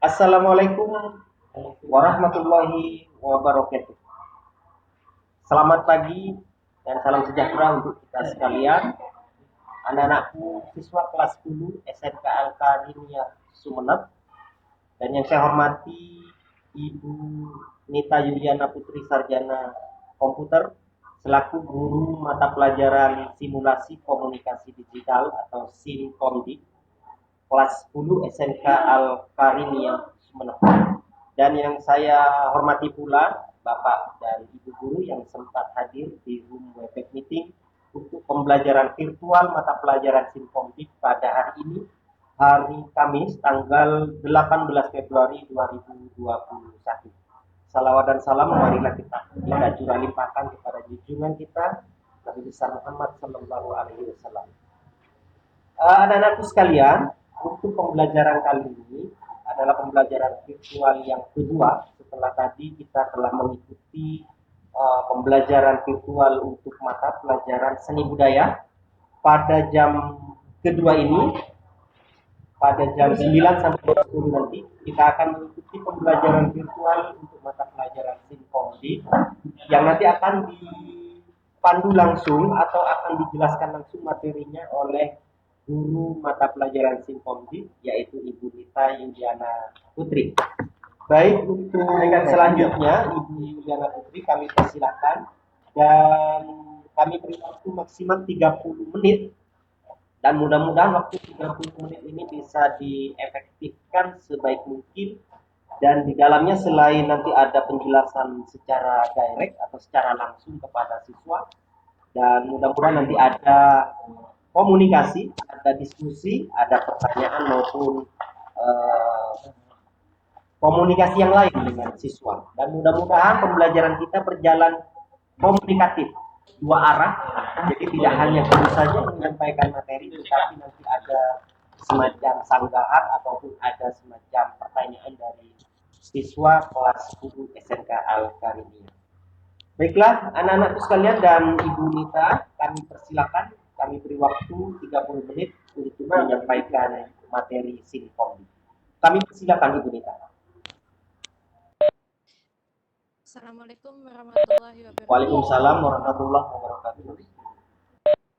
Assalamualaikum warahmatullahi wabarakatuh. Selamat pagi dan salam sejahtera untuk kita sekalian. Anak-anakku siswa kelas 10 SMK Al-Karimiyah Sumeneb, dan yang saya hormati Ibu Nita Yuliana Putri Sarjana Komputer selaku guru mata pelajaran simulasi komunikasi digital atau SIMKOMDIK kelas 10 SMK Al-Karimiyah Sumeneb. Dan yang saya hormati pula Bapak dan Ibu guru yang sempat hadir di Zoom Webex Meeting untuk pembelajaran virtual mata pelajaran Simkomdik pada hari ini, hari Kamis, tanggal 18 Februari 2021. Salawat dan salam marilah kita curah limpahkan kepada junjungan kita Nabi besar Muhammad Sallallahu Alaihi Wasallam. Anak-anakku sekalian, untuk pembelajaran kali ini adalah pembelajaran virtual yang kedua setelah tadi kita telah mengikuti pembelajaran virtual untuk mata pelajaran seni budaya. Pada jam kedua ini, pada jam 9 sampai 10 nanti, kita akan mengikuti pembelajaran virtual untuk mata pelajaran Sinkomdi yang nanti akan dipandu langsung atau akan dijelaskan langsung materinya oleh guru mata pelajaran Sinkomdi, yaitu Ibu Nita Yuliana Putri. Baik, untuk selanjutnya Ibu Yuliana Putri kami persilahkan, dan kami beri waktu maksimal 30 menit, dan mudah-mudahan waktu 30 menit ini bisa diefektifkan sebaik mungkin, dan di dalamnya selain nanti ada penjelasan secara direct atau secara langsung kepada siswa, dan mudah-mudahan nanti ada komunikasi, ada diskusi, ada pertanyaan maupun eh, komunikasi yang lain dengan siswa. Dan mudah-mudahan pembelajaran kita berjalan komunikatif, dua arah. Jadi tidak hanya guru saja menyampaikan materi, tetapi nanti ada semacam sanggahan ataupun ada semacam pertanyaan dari siswa kelas 10 SMK Al-Karimiyah. Baiklah, anak-anakku sekalian dan Ibu Nita, kami persilakan, kami beri waktu 30 menit untuk menyampaikan materi Sinkom. Kami persilakan Ibu Nita. Assalamualaikum warahmatullahi wabarakatuh. Waalaikumsalam warahmatullahi wabarakatuh.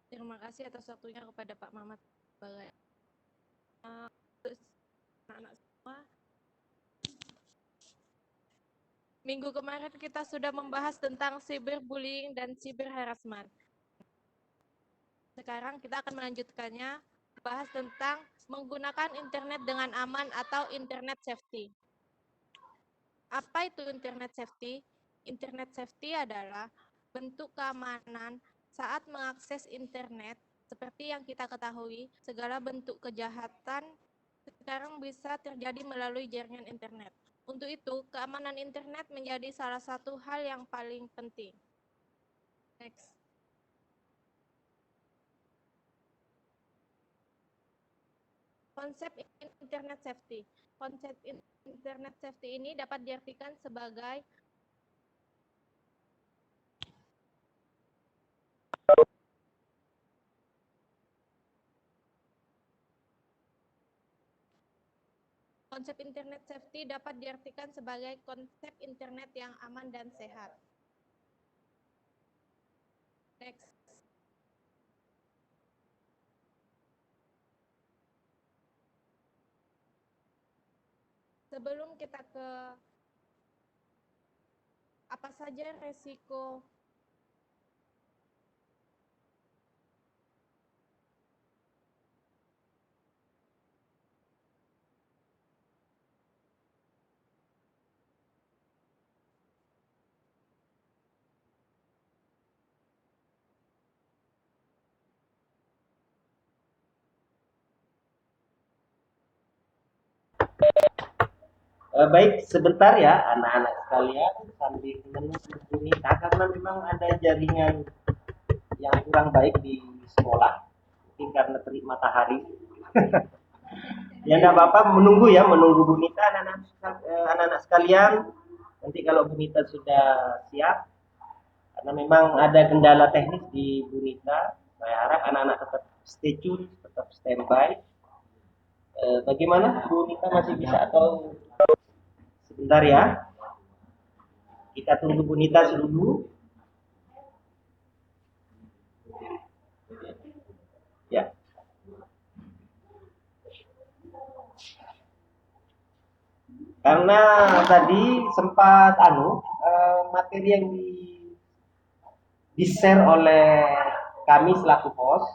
Terima kasih atas waktunya kepada Pak Mamat sebagai anak-anak semua. Minggu kemarin kita sudah membahas tentang cyberbullying dan cyberharassment. Sekarang kita akan melanjutkannya, bahas tentang menggunakan internet dengan aman atau internet safety. Apa itu internet safety? Internet safety adalah bentuk keamanan saat mengakses internet. Seperti yang kita ketahui, segala bentuk kejahatan sekarang bisa terjadi melalui jaringan internet. Untuk itu, keamanan internet menjadi salah satu hal yang paling penting. Next. Konsep internet safety. Konsep internet safety ini dapat diartikan sebagai konsep internet safety dapat diartikan sebagai konsep internet yang aman dan sehat. Next. Sebelum kita ke apa saja resiko Baik, sebentar ya anak-anak sekalian sambil menunggu Nita, karena memang ada jaringan yang kurang baik di sekolah, mungkin karena terik matahari. Ya enggak apa-apa, menunggu ya, menunggu Bu Nita, anak-anak sekalian. Nanti kalau Bu Nita sudah siap, karena memang ada kendala teknis di Bu Nita, saya harap anak-anak tetap stay tune, tetap standby. Bagaimana Bu Nita, masih bisa atau sebentar ya? Kita tunggu Bu Nita dulu. Ya. Karena tadi sempat materi yang di-share oleh kami selaku host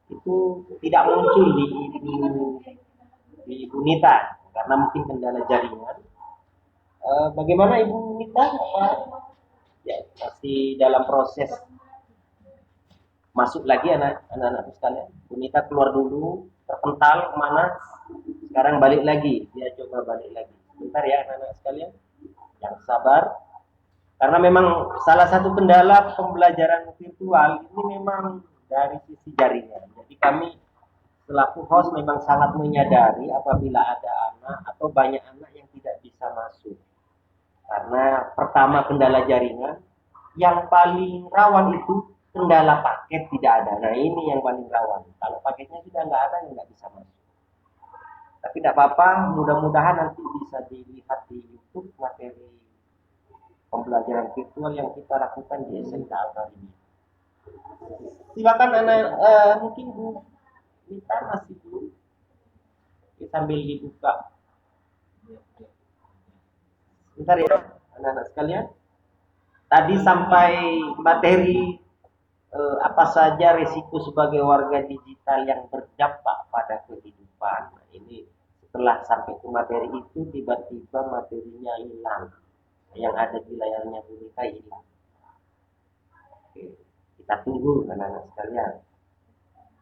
itu tidak muncul di Ibu Nita karena mungkin kendala jaringan. Bagaimana Ibu Nita? Ya, masih dalam proses masuk lagi anak-anakku sekalian. Bu Nita keluar dulu, terpental kemana? Sekarang balik lagi, dia coba balik lagi. Bentar ya anak-anak sekalian, yang sabar. Karena memang salah satu kendala pembelajaran virtual ini memang dari sisi jaringan. Jadi kami selaku host memang sangat menyadari apabila ada anak atau banyak anak yang tidak bisa masuk. Karena pertama kendala jaringan, yang paling rawan itu kendala paket tidak ada. Nah ini yang paling rawan. Kalau paketnya sudah nggak ada, yang nggak bisa masuk. Tapi tidak apa-apa, mudah-mudahan nanti bisa dilihat di YouTube materi pembelajaran virtual yang kita lakukan di SMK Altar ini. Silakan anak, mungkin Bu Mita masih belum, sambil dibuka. Bentar ya anak-anak sekalian. Tadi sampai materi apa saja risiko sebagai warga digital yang berdampak pada kehidupan. Nah, ini setelah sampai ke materi itu tiba-tiba materinya hilang. Yang ada di layarnya Bu Nita hilang. Oke, kita tunggu anak-anak sekalian.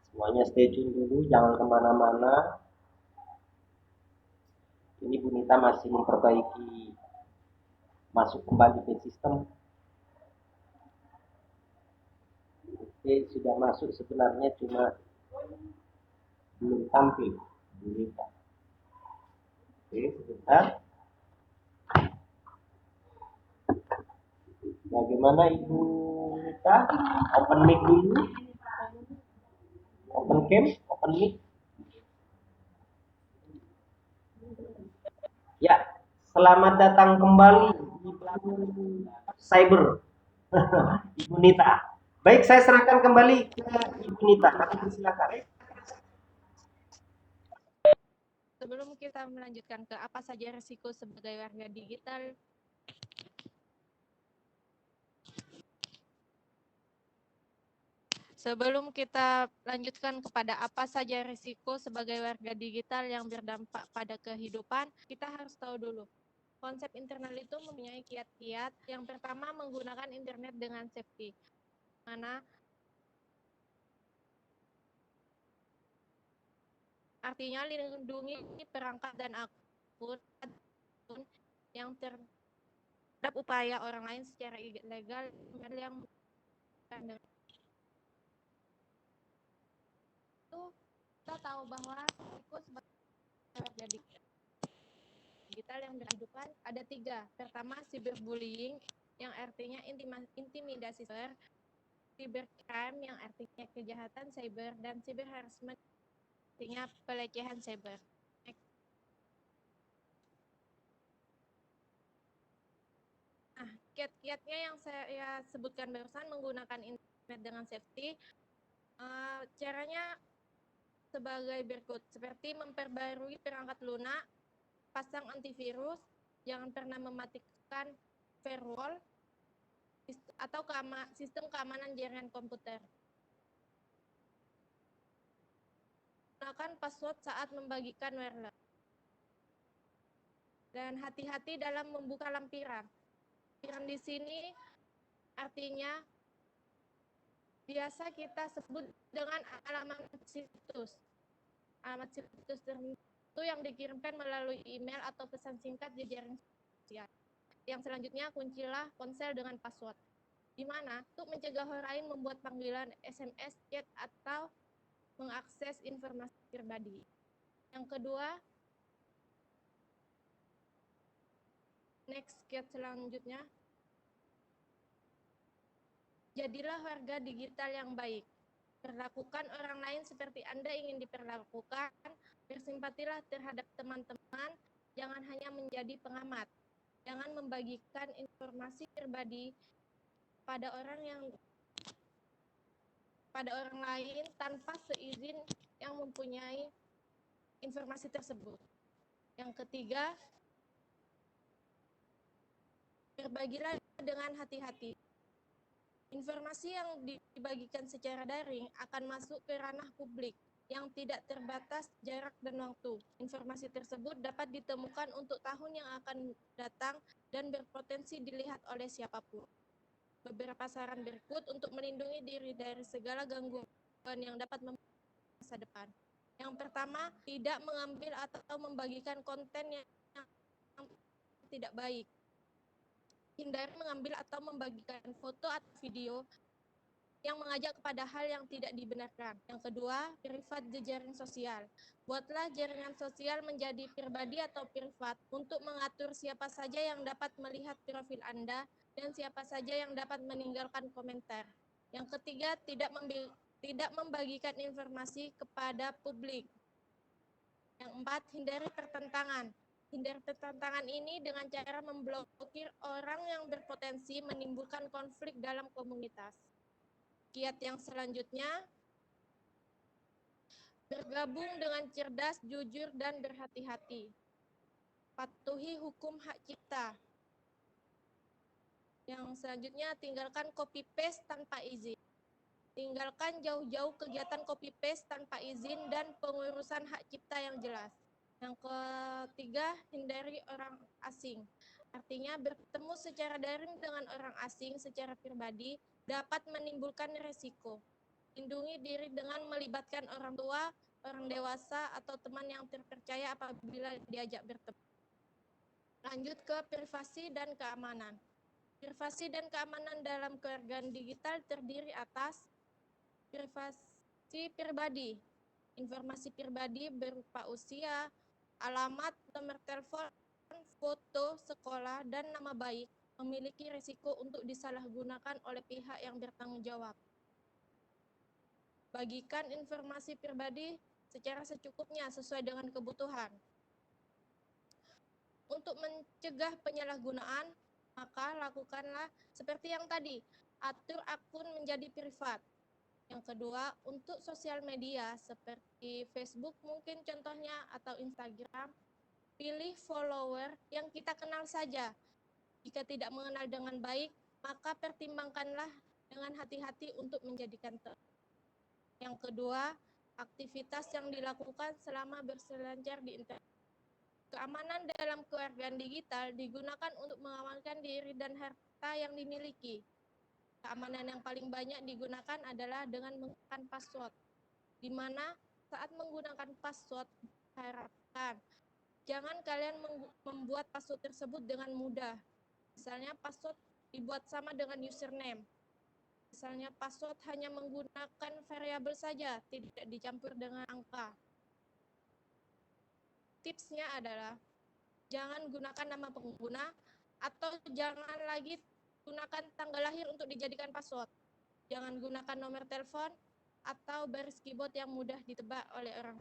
Semuanya stay tune dulu, jangan kemana-mana. Ini Bu Nita masih memperbaiki, masuk kembali ke sistem. Oke, sudah masuk sebenarnya, cuma belum tampil Bu Nita. Oke, sebentar. Bagaimana Ibu Nita? Open mic dulu. Open cam, open mic. Ya, selamat datang kembali Ibu Cyber. Ibu Nita. Baik, saya serahkan kembali ke Ibu Nita. Kami silakan. Sebelum kita melanjutkan ke apa saja risiko sebagai warga digital, sebelum kita lanjutkan kepada apa saja risiko sebagai warga digital yang berdampak pada kehidupan, kita harus tahu dulu. Konsep internal itu mempunyai kiat-kiat. Yang pertama, menggunakan internet dengan safety. Mana artinya lindungi perangkat dan akun yang terhadap upaya orang lain secara ilegal yang itu kita tahu bahwa risiko sebagai digital yang berkehidupan ada 3. Pertama, cyberbullying yang artinya intimidasi cyber, cybercrime yang artinya kejahatan cyber, dan cyberharassment artinya pelecehan cyber. Nah, kiat-kiatnya yang saya sebutkan barusan menggunakan internet dengan safety, caranya sebagai berikut, seperti memperbarui perangkat lunak, pasang antivirus, jangan pernah mematikan firewall, atau sistem keamanan jaringan komputer. Gunakan password saat membagikan wireless. Dan hati-hati dalam membuka lampiran. Lampiran di sini artinya biasa kita sebut dengan alamat situs. Alamat situs tertentu yang dikirimkan melalui email atau pesan singkat di jaringan sosial. Yang selanjutnya, kuncilah ponsel dengan password. Di mana untuk mencegah orang lain membuat panggilan SMS, chat, atau mengakses informasi pribadi. Yang kedua, next kiat selanjutnya, jadilah warga digital yang baik. Perlakukan orang lain seperti Anda ingin diperlakukan. Bersimpatilah terhadap teman-teman, jangan hanya menjadi pengamat. Jangan membagikan informasi pribadi pada orang lain tanpa seizin yang mempunyai informasi tersebut. Yang ketiga, berbagilah dengan hati-hati. Informasi yang dibagikan secara daring akan masuk ke ranah publik yang tidak terbatas jarak dan waktu. Informasi tersebut dapat ditemukan untuk tahun yang akan datang dan berpotensi dilihat oleh siapapun. Beberapa saran berikut untuk melindungi diri dari segala gangguan yang dapat masa depan. Yang pertama, tidak mengambil atau membagikan konten yang tidak baik. Hindari mengambil atau membagikan foto atau video yang mengajak kepada hal yang tidak dibenarkan. Yang kedua, privat jejaring sosial. Buatlah jaringan sosial menjadi pribadi atau privat untuk mengatur siapa saja yang dapat melihat profil Anda dan siapa saja yang dapat meninggalkan komentar. Yang ketiga, tidak membagikan informasi kepada publik. Yang empat, hindari pertentangan. Hindari pertentangan ini dengan cara memblokir orang yang berpotensi menimbulkan konflik dalam komunitas. Kiat yang selanjutnya, bergabung dengan cerdas, jujur, dan berhati-hati. Patuhi hukum hak cipta. Yang selanjutnya, tinggalkan copy-paste tanpa izin. Tinggalkan jauh-jauh kegiatan copy-paste tanpa izin dan pengurusan hak cipta yang jelas. Yang ketiga, hindari orang asing. Artinya, bertemu secara daring dengan orang asing secara pribadi dapat menimbulkan risiko. Lindungi diri dengan melibatkan orang tua, orang dewasa, atau teman yang terpercaya apabila diajak bertemu. Lanjut ke privasi dan keamanan. Privasi dan keamanan dalam kewarganegaraan digital terdiri atas privasi pribadi. Informasi pribadi berupa usia, alamat, nomor telepon, foto, sekolah, dan nama baik memiliki risiko untuk disalahgunakan oleh pihak yang bertanggung jawab. Bagikan informasi pribadi secara secukupnya sesuai dengan kebutuhan. Untuk mencegah penyalahgunaan, maka lakukanlah seperti yang tadi, atur akun menjadi privat. Yang kedua, untuk sosial media seperti Facebook mungkin contohnya atau Instagram, pilih follower yang kita kenal saja. Jika tidak mengenal dengan baik, maka pertimbangkanlah dengan hati-hati untuk menjadikan Yang kedua, aktivitas yang dilakukan selama berselancar di internet. Keamanan dalam kewarganegaraan digital digunakan untuk mengamankan diri dan harta yang dimiliki. Keamanan yang paling banyak digunakan adalah dengan menggunakan password, di mana saat menggunakan password, harapkan jangan kalian membuat password tersebut dengan mudah. Misalnya password dibuat sama dengan username. Misalnya password hanya menggunakan variabel saja, tidak dicampur dengan angka. Tipsnya adalah jangan gunakan nama pengguna atau jangan lagi gunakan tanggal lahir untuk dijadikan password. Jangan gunakan nomor telepon atau baris keyboard yang mudah ditebak oleh orang.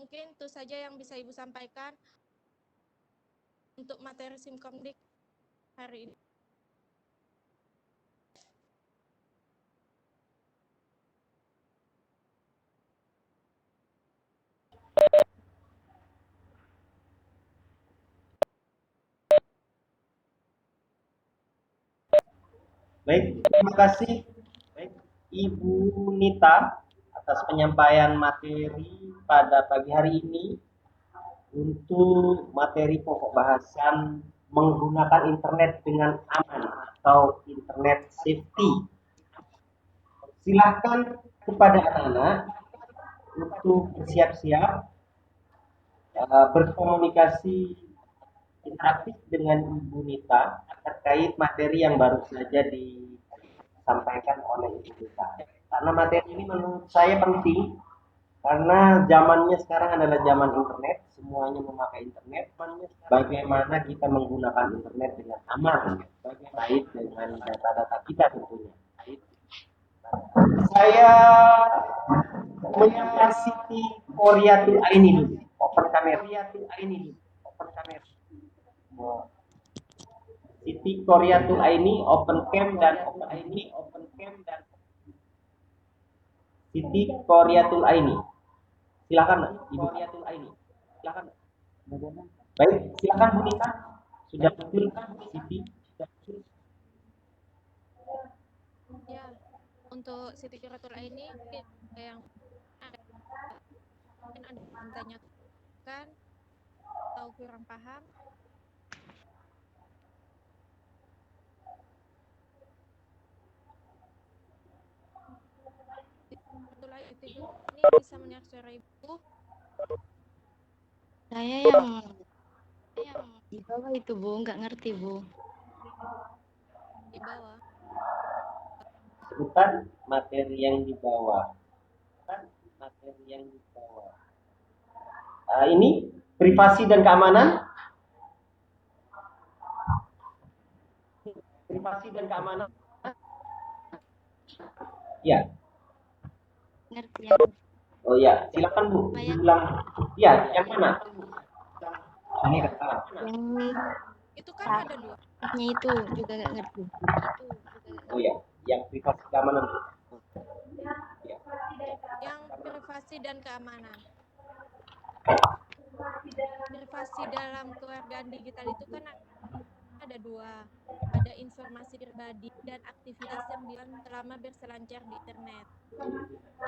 Mungkin itu saja yang bisa Ibu sampaikan untuk materi Simkomdik hari ini. Baik, terima kasih Ibu Nita atas penyampaian materi pada pagi hari ini untuk materi pokok bahasan menggunakan internet dengan aman atau internet safety. Silahkan kepada anak-anak untuk bersiap-siap berkomunikasi interaktif dengan Ibu Nita terkait materi yang baru saja disampaikan oleh Ibu Nita. Karena materi ini menurut saya penting karena zamannya sekarang adalah zaman internet, semuanya memakai internet. Bagaimana kita menggunakan internet dengan aman, baik dengan data-data kita tentunya. Saya menyapa Siti Koriatul Aini dulu. Open kamera. Siti Koriatul Aini open cam dan Siti Koriatul Aini. Silakan Ibu. Baik, silakan Bu Nita. Sudah betul Siti. Ya, untuk Siti Kiratul ini yang mungkin ada yang ditanyakan atau kurang paham. Kiratul itu ini bisa mendengar suara Ibu Saya yang di bawah itu, Bu, nggak ngerti, Bu. di bawah. Sebutkan materi yang di bawah. Ini privasi dan keamanan. Ya. Ngerti ya. Oh ya, silakan Bu. Diulang. Ya, yang mana? Ini kata. Yang Itu kan ada dua. itu juga nggak ngerti. Oh ya, yang privasi keamanan. Ya. Yang privasi dan keamanan. Privasi dalam keluargaan digital itu kan ada dua. Ada informasi pribadi dan aktivitas yang dilakukan selama berselancar di internet.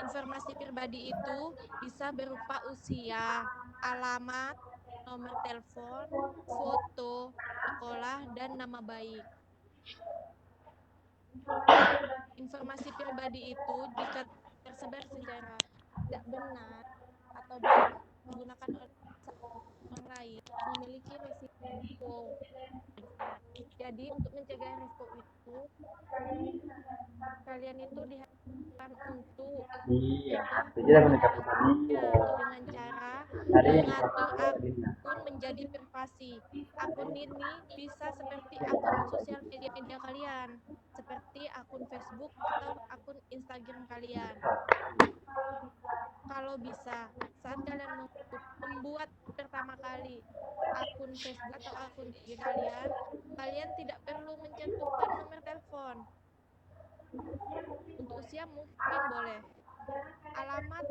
Informasi pribadi itu bisa berupa usia, alamat, nomor telepon, foto, sekolah, dan nama baik. Informasi pribadi itu jika tersebar secara tidak benar atau digunakan oleh orang lain memiliki risiko besar. Jadi untuk mencegah risiko itu, kalian itu diharapkan untuk dengan cara mengatur akun menjadi privasi. Akun ini bisa seperti akun sosial media kalian, seperti akun Facebook atau akun Instagram kalian. Kalau bisa, saat kalian membuat pertama kali akun Facebook atau akun IG kalian, kalian tidak perlu mencantumkan nomor telepon. Untuk usia mungkin boleh. Alamat,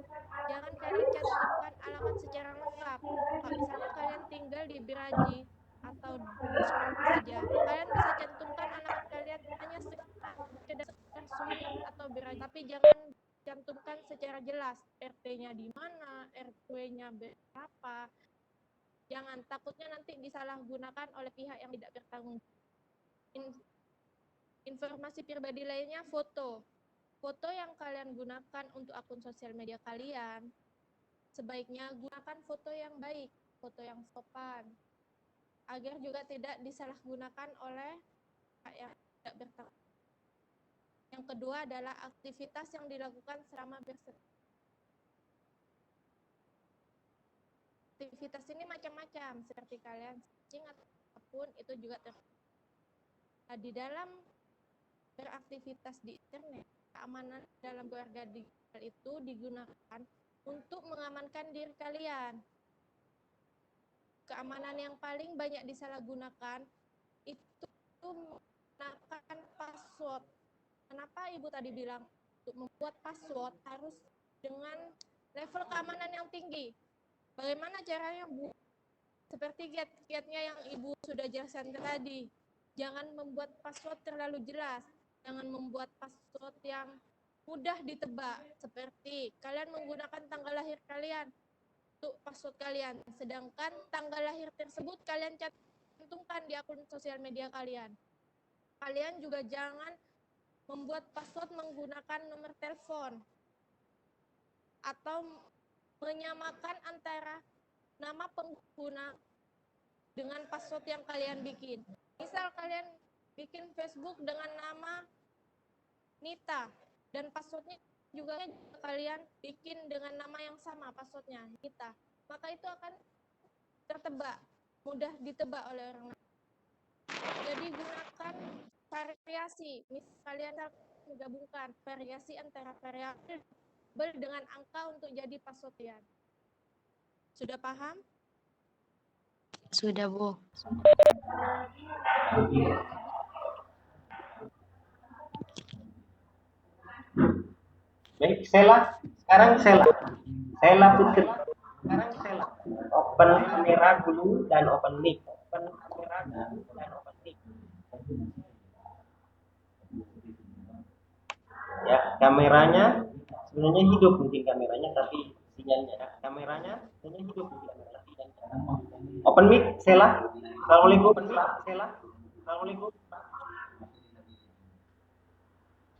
jangan kalian cantumkan alamat secara lengkap. Kalau misalnya kalian tinggal di Biraji atau saja, kalian bisa cantumkan alamat kalian hanya sekedar Sumenep atau Biraji, tapi jangan cantumkan secara jelas RT-nya di mana, RW-nya berapa. Jangan, takutnya nanti disalahgunakan oleh pihak yang tidak bertanggung jawab. Informasi pribadi lainnya foto. Foto yang kalian gunakan untuk akun sosial media kalian, sebaiknya gunakan foto yang baik, foto yang sopan, agar juga tidak disalahgunakan oleh pihak yang tidak bertanggung jawab. Yang kedua adalah aktivitas yang dilakukan selama aktivitas ini macam-macam, seperti kalian searching ataupun itu juga di dalam beraktivitas di internet. Keamanan dalam keluarga digital itu digunakan untuk mengamankan diri kalian. Keamanan yang paling banyak disalahgunakan itu menggunakan password. Kenapa Ibu tadi bilang untuk membuat password harus dengan level keamanan yang tinggi? Bagaimana caranya, Bu? Seperti kiat-kiatnya yang Ibu sudah jelaskan tadi. Jangan membuat password terlalu jelas. Jangan membuat password yang mudah ditebak. Seperti kalian menggunakan tanggal lahir kalian untuk password kalian. Sedangkan tanggal lahir tersebut kalian cantumkan di akun sosial media kalian. Kalian juga jangan membuat password menggunakan nomor telepon. Atau menyamakan antara nama pengguna dengan password yang kalian bikin. Misal kalian bikin Facebook dengan nama Nita dan passwordnya juga kalian bikin dengan nama yang sama passwordnya Nita, maka itu akan tertebak, mudah ditebak oleh orang lain. Jadi gunakan variasi. Misal kalian menggabungkan variasi antara variabel dengan angka untuk jadi pasotian. Sudah paham? Sudah, Bu. Baik, Sela. Sekarang Sela. Sela Putri. Sekarang Sela. Open kamera dulu dan open mic. Open kamera dulu dan open mic. Ya, kameranya sebenarnya hidup mungkin kameranya, tapi sinyalnya. Kameranya sebenarnya hidup mungkin kameranya, tapi sinyalnya. Open mic, Sela. Assalamualaikum, Pak. Sela. Assalamualaikum, Pak.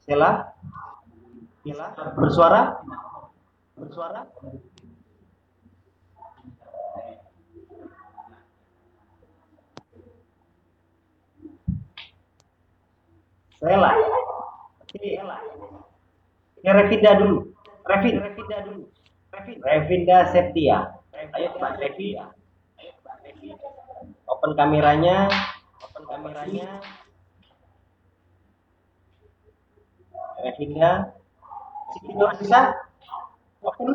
Sela. Sela. Bersuara. Bersuara. Sela. Oke. Ya, Revinda dulu. Revinda dulu. Revinda Septia. Ayo Mbak Revi. Open kameranya. Open kameranya. Revinda. Siti bisa? Open.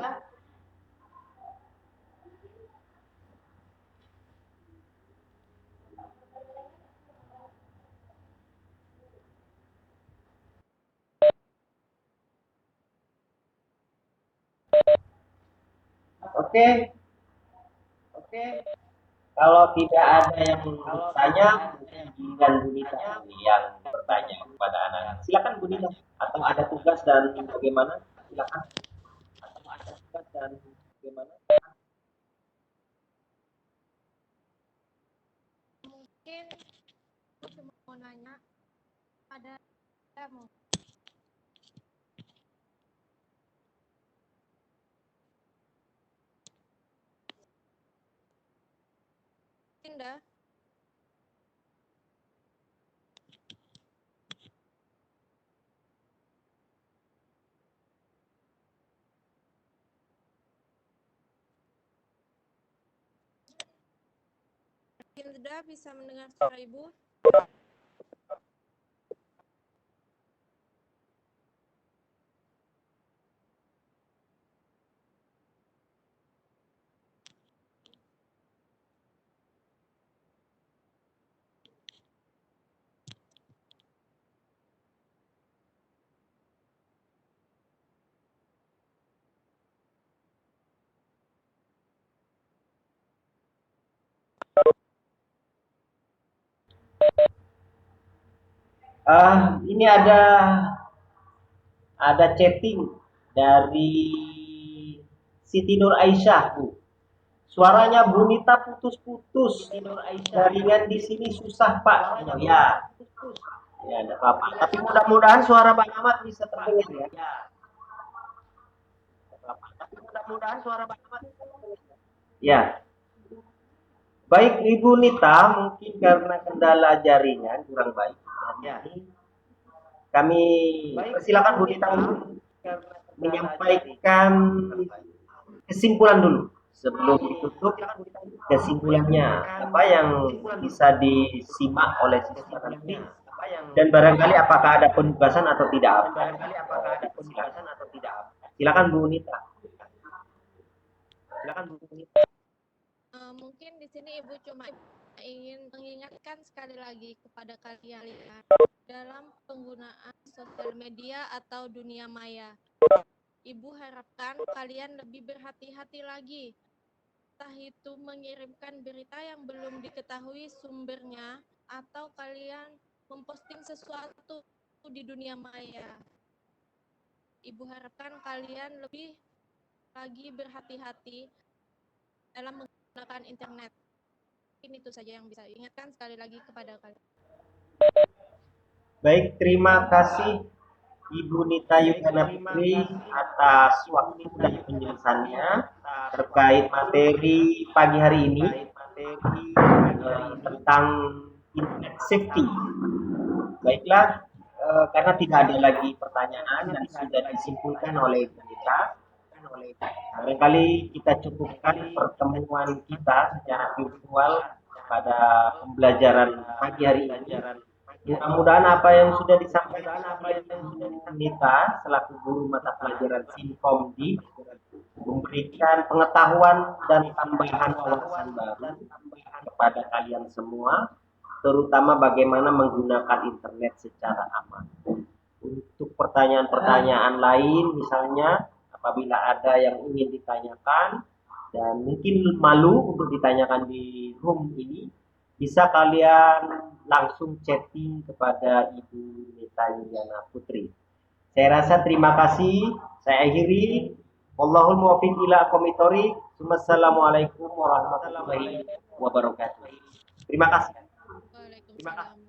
Oke. Oke. Kalau tidak ada yang bertanya, dan Bu Nita yang bertanya kepada anak-anak. Silakan Bu Nita. Atau ada tugas dan bagaimana? Silakan. Atau ada tugas dan bagaimana? Mungkin aku cuma mau nanya, ada mau Indah? Hilda bisa mendengar suara Ibu? Ini ada chatting dari Siti Nur Aisyah, Bu. Suaranya Bu Nita putus-putus. Jaringan di sini susah, Pak. Ya. Ya, enggak apa-apa. Tapi mudah-mudahan suara Bang Ahmad bisa terdengar ya. Tapi mudah-mudahan suara Bang Ahmad bisa terdengar. Ya. Baik Ibu Nita, mungkin karena kendala jaringan kurang baik. Ya. Kami persilakan Bu Nita untuk menyampaikan kesimpulan dulu sebelum ditutup. Kesimpulannya apa yang bisa disimak oleh siswa nanti, dan barangkali apakah ada penugasan atau tidak. Silakan Bu Nita. Mungkin di sini Ibu cuma ingin mengingatkan sekali lagi kepada kalian dalam penggunaan sosial media atau dunia maya. Ibu harapkan kalian lebih berhati-hati lagi, entah itu mengirimkan berita yang belum diketahui sumbernya atau kalian memposting sesuatu di dunia maya. Ibu harapkan kalian lebih lagi berhati-hati dalam menggunakan internet. Ini itu saja yang bisa ingatkan sekali lagi kepada kalian. Baik, terima kasih Ibu Nita Yugana Putri atas waktu dan penjelasannya terkait materi pagi hari ini tentang internet safety. Baiklah, karena tidak ada lagi pertanyaan dan sudah disimpulkan oleh Ibu Nita, barangkali kita cukupkan pertemuan kita secara virtual pada pembelajaran pagi hari ini. Mudah-mudahan apa yang sudah disampaikan Nita selaku guru mata pelajaran Sinkomdi memberikan pengetahuan dan tambahan wawasan baru kepada kalian semua, terutama bagaimana menggunakan internet secara aman. Untuk pertanyaan-pertanyaan lain, misalnya apabila ada yang ingin ditanyakan dan mungkin malu untuk ditanyakan di room ini, bisa kalian langsung chatting kepada Ibu Nita Yuliana Putri. Saya rasa terima kasih. Saya akhiri. Wallahul muwaffiq ila aqwamit thoriq. Wassalamualaikum warahmatullahi wabarakatuh. Terima kasih. Waalaikumsalam.